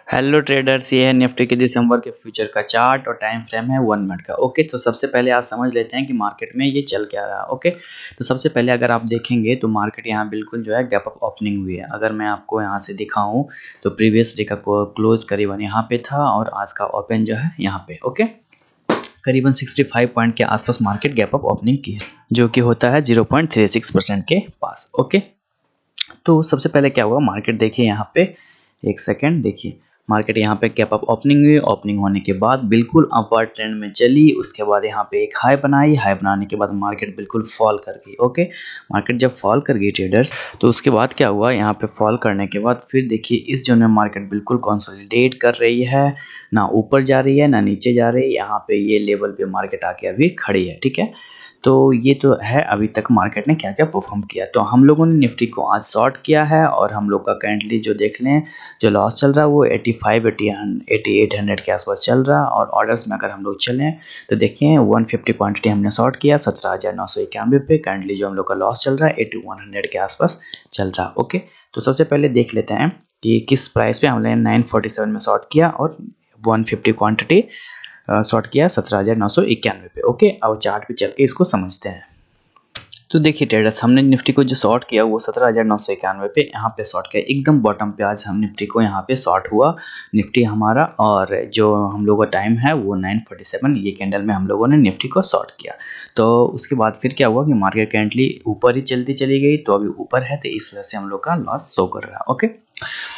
Hello traders, ये है Nifty के दिसंबर के फ्यूचर का चार्ट और टाइम फ्रेम है 1 मिनट का। ओके, तो सबसे पहले आज समझ लेते हैं कि मार्केट में ये चल क्या रहा है। ओके, तो सबसे पहले अगर आप देखेंगे तो मार्केट यहाँ बिल्कुल जो है गैप अप ओपनिंग हुई है। अगर मैं आपको यहाँ से दिखाऊं तो प्रीवियस डे का क्लोज करीबन यहाँ पे था और आज का ओपन जो है यहाँ पे। ओके, करीबन 65 पॉइंट के आसपास मार्केट गैप अप ओपनिंग की है, जो कि होता है 0.36% के पास। ओके, तो सबसे पहले क्या हुआ, मार्केट देखिए यहाँ पे, एक सेकेंड देखिए, मार्केट यहाँ पे गैप अप ओपनिंग हुई। ओपनिंग होने के बाद बिल्कुल अपवर्ड ट्रेंड में चली, उसके बाद यहाँ पे एक हाई बनाई, हाई बनाने के बाद मार्केट बिल्कुल फॉल कर गई। ओके, मार्केट जब फॉल कर गई ट्रेडर्स, तो उसके बाद क्या हुआ, यहाँ पे फॉल करने के बाद फिर देखिए इस जोन में मार्केट बिल्कुल कंसोलिडेट कर रही है, ना ऊपर जा रही है ना नीचे जा रही है। यहाँ पे ये लेवल पे मार्केट आके अभी खड़ी है। ठीक है, तो ये तो है अभी तक मार्केट ने क्या क्या परफॉर्म किया। तो हम लोगों ने निफ्टी को आज शॉर्ट किया है और हम लोग का करंटली जो देख लें जो लॉस चल रहा है वो 8800 के आसपास चल रहा है। और ऑर्डर्स में अगर हम लोग चलें तो देखिए 150 क्वांटिटी हमने शॉर्ट किया 17,991 पे। करंटली जो हम लोग का लॉस चल रहा है 8100 के आसपास चल रहा है। ओके, तो सबसे पहले देख लेते हैं कि किस प्राइस पे हमने 947 में शॉर्ट किया और 150 क्वांटिटी शॉर्ट किया 17,991 पे। ओके, अब चार्ट पे चल के इसको समझते हैं। तो देखिए ट्रेडर्स, हमने निफ्टी को जो शॉर्ट किया वो 17,991 पे यहाँ पे शॉर्ट किया, एकदम बॉटम पे आज हम निफ्टी को यहाँ पे शॉर्ट हुआ निफ्टी हमारा। और जो हम लोगों का टाइम है वो 947, ये कैंडल में हम लोगों ने निफ्टी को शॉर्ट किया। तो उसके बाद फिर क्या हुआ कि मार्केट करंटली ऊपर ही चलती चली गई, तो अभी ऊपर है तो इस वजह से हम लोग का लॉस शो कर रहा है। ओके,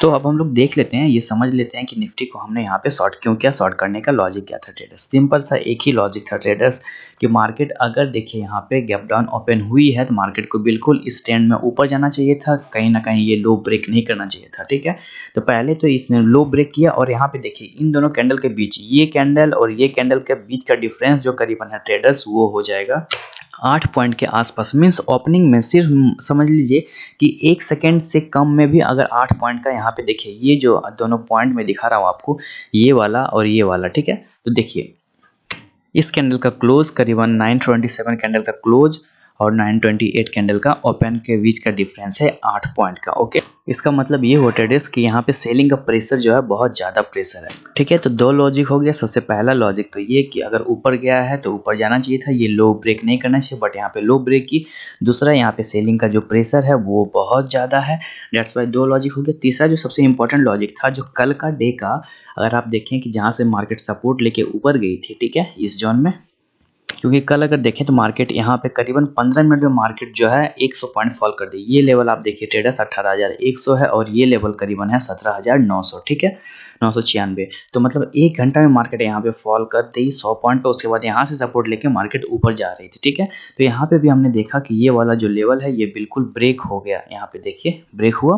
तो अब हम लोग देख लेते हैं, ये समझ लेते हैं कि निफ्टी को हमने यहाँ पे शॉर्ट क्यों किया, शॉर्ट करने का लॉजिक क्या था ट्रेडर्स। सिंपल सा एक ही लॉजिक था ट्रेडर्स कि मार्केट अगर देखिए यहाँ पे गैप डाउन ओपन हुई है तो मार्केट को बिल्कुल इस ट्रेंड में ऊपर जाना चाहिए था, कहीं ना कहीं ये लो ब्रेक नहीं करना चाहिए था। ठीक है, तो पहले तो इसने लो ब्रेक किया और यहाँ पे देखिए इन दोनों कैंडल के बीच, ये कैंडल और ये कैंडल के बीच का डिफरेंस जो करीबन है ट्रेडर्स वो हो जाएगा 8 पॉइंट के आसपास। मीन्स ओपनिंग में सिर्फ समझ लीजिए कि 1 सेकेंड से कम में भी अगर 8 पॉइंट का यहाँ पे देखिए, ये जो दोनों पॉइंट में दिखा रहा हूँ आपको, ये वाला और ये वाला। ठीक है, तो देखिए इस कैंडल का क्लोज करीबन 927 कैंडल का क्लोज और 928 कैंडल का ओपन के बीच का डिफरेंस है 8 पॉइंट का। ओके, इसका मतलब ये हो ट्रेडर्स कि यहाँ पे सेलिंग का प्रेशर जो है बहुत ज़्यादा प्रेशर है। ठीक है, तो दो लॉजिक हो गया। सबसे पहला लॉजिक तो ये कि अगर ऊपर गया है तो ऊपर जाना चाहिए था, ये लो ब्रेक नहीं करना चाहिए, बट यहाँ पे लो ब्रेक की। दूसरा, यहाँ पे सेलिंग का जो प्रेशर है वो बहुत ज़्यादा है, डेट्स वाई दो लॉजिक हो गया। तीसरा जो सबसे इंपॉर्टेंट लॉजिक था, जो कल का डे का, अगर आप देखें कि जहाँ से मार्केट सपोर्ट लेके ऊपर गई थी, ठीक है, इस जोन में, क्योंकि कल अगर देखें तो मार्केट यहाँ पे करीबन 15 मिनट में मार्केट जो है 100 पॉइंट फॉल कर दी। ये लेवल आप देखिए ट्रेडर्स 18,100 है और ये लेवल करीबन है 17,900। ठीक है, 996। तो मतलब 1 घंटा में मार्केट यहाँ पे फॉल कर दी 100 पॉइंट पे। उसके बाद यहाँ से सपोर्ट लेके मार्केट ऊपर जा रही थी। ठीक है, तो यहाँ पे भी हमने देखा कि ये वाला जो लेवल है ये बिल्कुल ब्रेक हो गया। यहाँ पे देखिए ब्रेक हुआ,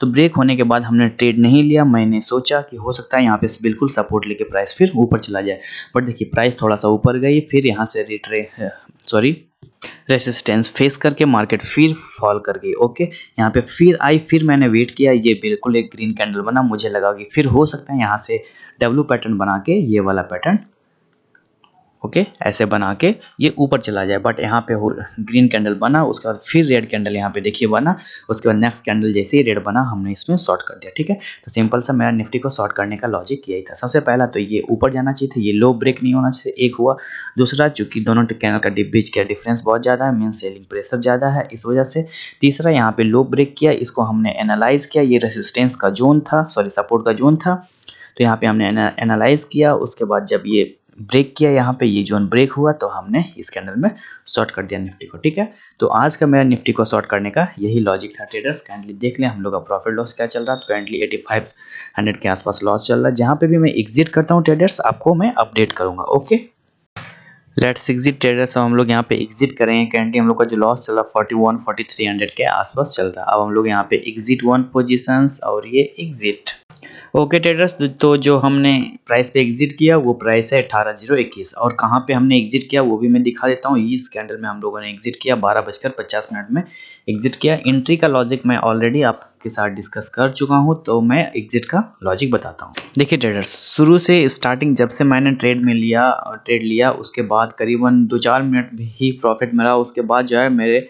तो ब्रेक होने के बाद हमने ट्रेड नहीं लिया। मैंने सोचा कि हो सकता है यहाँ पे बिल्कुल सपोर्ट लेके प्राइस फिर ऊपर चला जाए, बट देखिए प्राइस थोड़ा सा ऊपर गई, फिर यहाँ से रेसिस्टेंस फेस करके मार्केट फिर फॉल कर गई। ओके, यहाँ पे फिर आई, फिर मैंने वेट किया, ये बिल्कुल एक ग्रीन कैंडल बना, मुझे लगा कि फिर हो सकता है यहाँ से डब्ल्यू पैटर्न बना के ये वाला पैटर्न, ओके, ऐसे बना के ये ऊपर चला जाए, बट यहाँ पे ग्रीन कैंडल बना, उसके बाद फिर रेड कैंडल यहाँ पे देखिए बना, उसके बाद नेक्स्ट कैंडल जैसे ही रेड बना हमने इसमें शॉर्ट कर दिया। ठीक है, तो सिंपल सा मेरा निफ्टी को शॉर्ट करने का लॉजिक यही था। सबसे पहला तो ये ऊपर जाना चाहिए था, ये लो ब्रेक नहीं होना चाहिए, एक हुआ। दूसरा, चूंकि दोनों कैंडल का बीच का डिफरेंस बहुत ज़्यादा है, मीन सेलिंग प्रेशर ज़्यादा है, इस वजह से। तीसरा, यहाँ पे लो ब्रेक किया, इसको हमने एनालाइज किया, ये रेसिस्टेंस का जोन था, सपोर्ट का जोन था, तो यहाँ पे हमने एनालाइज किया। उसके बाद जब ये ब्रेक किया, यहाँ पे ये जोन ब्रेक हुआ, तो हमने इस कैंडल में शॉर्ट कर दिया निफ्टी को। ठीक है, तो आज का मेरा निफ्टी को शॉर्ट करने का यही लॉजिक था ट्रेडर्स। काइंडली देख लें हम लोग का प्रॉफिट लॉस क्या चल रहा है। तो करंटली 8500 के आसपास लॉस चल रहा है। जहाँ पे भी मैं एग्जिट करता हूँ ट्रेडर्स, आपको मैं अपडेट करूँगा। Okay, let's exit traders. अब हम लोग यहाँ पे एग्जिट करेंगे। करंटली हम लोग का जो लॉस चल रहा है 4300 के आसपास चल रहा है। अब हम लोग यहाँ पे एग्जिट 1 पोजीशंस और ये एग्जिट। ओके ट्रेडर्स, तो जो हमने प्राइस पे एग्जिट किया वो प्राइस है 18,021, और कहाँ पे हमने एग्जिट किया वो भी मैं दिखा देता हूँ। इस कैंडल में हम लोगों ने एग्जिट किया 12:50 में एग्जिट किया। एंट्री का लॉजिक मैं ऑलरेडी आपके साथ डिस्कस कर चुका हूँ, तो मैं एग्जिट का लॉजिक बताता हूँ। देखिए ट्रेडर्स, शुरू से स्टार्टिंग जब से मैंने ट्रेड लिया उसके बाद करीबन 2-4 मिनट ही प्रॉफिट मिला। उसके बाद जो है मेरे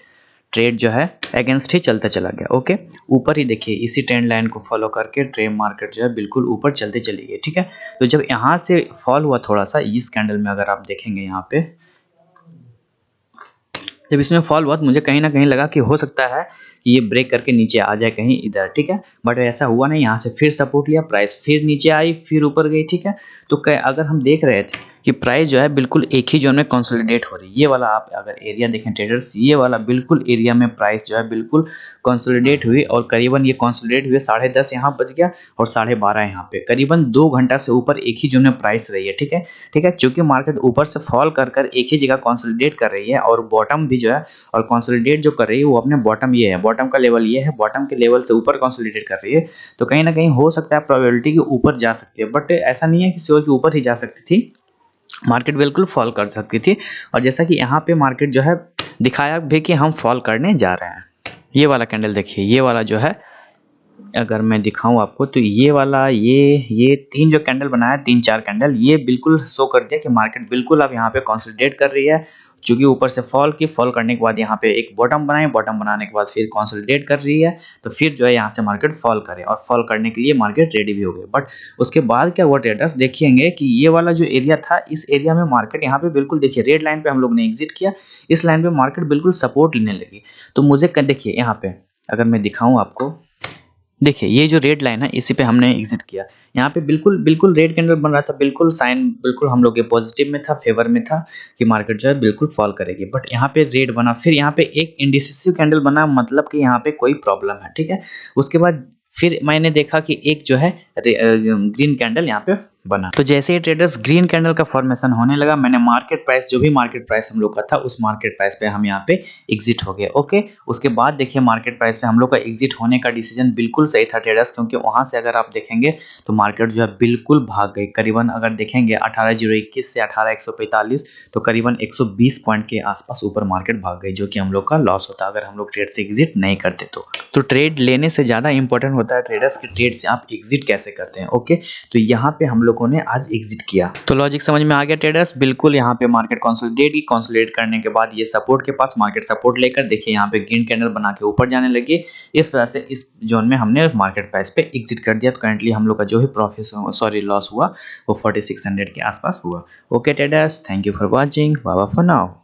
ट्रेड जो है अगेंस्ट ही चलता चला गया। ओके, ऊपर ही देखिए इसी ट्रेंड लाइन को फॉलो करके ट्रेड मार्केट जो है बिल्कुल ऊपर चलते चली गई। ठीक है, तो जब यहाँ से फॉल हुआ थोड़ा सा इस कैंडल में, अगर आप देखेंगे यहाँ पे जब इसमें फॉल हुआ तो मुझे कहीं ना कहीं लगा कि हो सकता है कि ये ब्रेक करके नीचे आ जाए कहीं इधर। ठीक है, बट ऐसा हुआ नहीं, यहाँ से फिर सपोर्ट लिया, प्राइस फिर नीचे आई, फिर ऊपर गई। ठीक है, तो अगर हम देख रहे थे कि प्राइस जो है बिल्कुल एक ही जोन में कंसोलिडेट हो रही है। ये वाला आप अगर एरिया देखें ट्रेडर्स, ये वाला बिल्कुल एरिया में प्राइस जो है बिल्कुल कंसोलिडेट हुई और करीबन ये कंसोलिडेट हुए 10:30 यहाँ बच गया और 12:30 यहाँ पे, करीबन 2 घंटा से ऊपर एक ही जोन में प्राइस रही है। ठीक है, ठीक है, चूंकि मार्केट ऊपर से फॉल कर एक ही जगह कंसोलिडेट कर रही है और बॉटम भी जो है और कंसोलिडेट जो कर रही है वो अपने बॉटम ये है, बॉटम का लेवल ये है, बॉटम के लेवल से ऊपर कंसोलिडेट कर रही है, तो कहीं ना कहीं हो सकता है प्रोबेबिलिटी कि ऊपर जा सकती है, बट ऐसा नहीं है कि श्योर कि ऊपर ही जा सकती थी, मार्केट बिल्कुल फॉल कर सकती थी। और जैसा कि यहाँ पे मार्केट जो है दिखाया भी कि हम फॉल करने जा रहे हैं। ये वाला कैंडल देखिए, ये वाला जो है अगर मैं दिखाऊं आपको तो ये वाला ये 3 जो कैंडल बनाया, 3-4 कैंडल, ये बिल्कुल शो कर दिया कि मार्केट बिल्कुल अब यहाँ पे कंसोलिडेट कर रही है। चूंकि ऊपर से फॉल करने के बाद यहाँ पे एक बॉटम बनाए, बॉटम बनाने के बाद फिर कंसोलिडेट कर रही है, तो फिर जो है यहाँ से मार्केट फॉल करे और फॉल करने के लिए मार्केट रेडी भी हो गई। बट उसके बाद क्या हुआ ट्रेडर्स, देखिएंगे कि ये वाला जो एरिया था, इस एरिया में मार्केट यहाँ पे बिल्कुल देखिए रेड लाइन पे हम लोग ने एग्जिट किया, इस लाइन पे मार्केट बिल्कुल सपोर्ट लेने लगी। तो मुझे देखिए यहाँ पे अगर मैं दिखाऊं आपको, देखिए ये जो रेड लाइन है इसी पे हमने एग्जिट किया। यहाँ पे बिल्कुल रेड कैंडल बन रहा था, बिल्कुल साइन बिल्कुल हम लोग के पॉजिटिव में था, फेवर में था कि मार्केट जो है बिल्कुल फॉल करेगी, बट यहाँ पे रेड बना, फिर यहाँ पे एक इंडिसिसिव कैंडल बना, मतलब कि यहाँ पे कोई प्रॉब्लम है। ठीक है, उसके बाद फिर मैंने देखा कि एक जो है ग्रीन कैंडल यहाँ पे बना। तो जैसे ही ट्रेडर्स ग्रीन कैंडल का फॉर्मेशन होने लगा, मैंने मार्केट प्राइस जो भी मार्केट प्राइस हम लोग का था उस मार्केट प्राइस पे हम यहाँ पे एग्जिट हो गए। ओके, उसके बाद देखिए मार्केट प्राइस पे हम लोग का एग्जिट होने का डिसीजन बिल्कुल सही था ट्रेडर्स, क्योंकि वहां से अगर आप देखेंगे तो मार्केट जो है बिल्कुल भाग गई। करीबन अगर देखेंगे 18,021 से 18,145, तो करीबन 120 पॉइंट के आसपास ऊपर मार्केट भाग गई, जो कि हम लोग का लॉस होता अगर हम लोग ट्रेड से एग्जिट नहीं करते। तो ट्रेड लेने से ज़्यादा इंपॉर्टेंट होता है ट्रेडर्स की ट्रेड से आप एग्जिट कैसे करते हैं। ओके, तो यहाँ पे हम लोगों ने आज एग्जिट किया, तो लॉजिक समझ में आ गया ट्रेडर्स। बिल्कुल यहाँ पे मार्केट कंसोलिडेट करने के बाद ये सपोर्ट के पास मार्केट सपोर्ट लेकर देखिए यहाँ पे ग्रीन कैंडल बना के ऊपर जाने लगी। इस वजह से इस जोन में हमने मार्केट प्राइस पे एग्जिट कर दिया। तो करंटली हम लोग का जो भी लॉस हुआ वो 4600 के आसपास हुआ। Okay traders, thank you for watching, bye bye for now.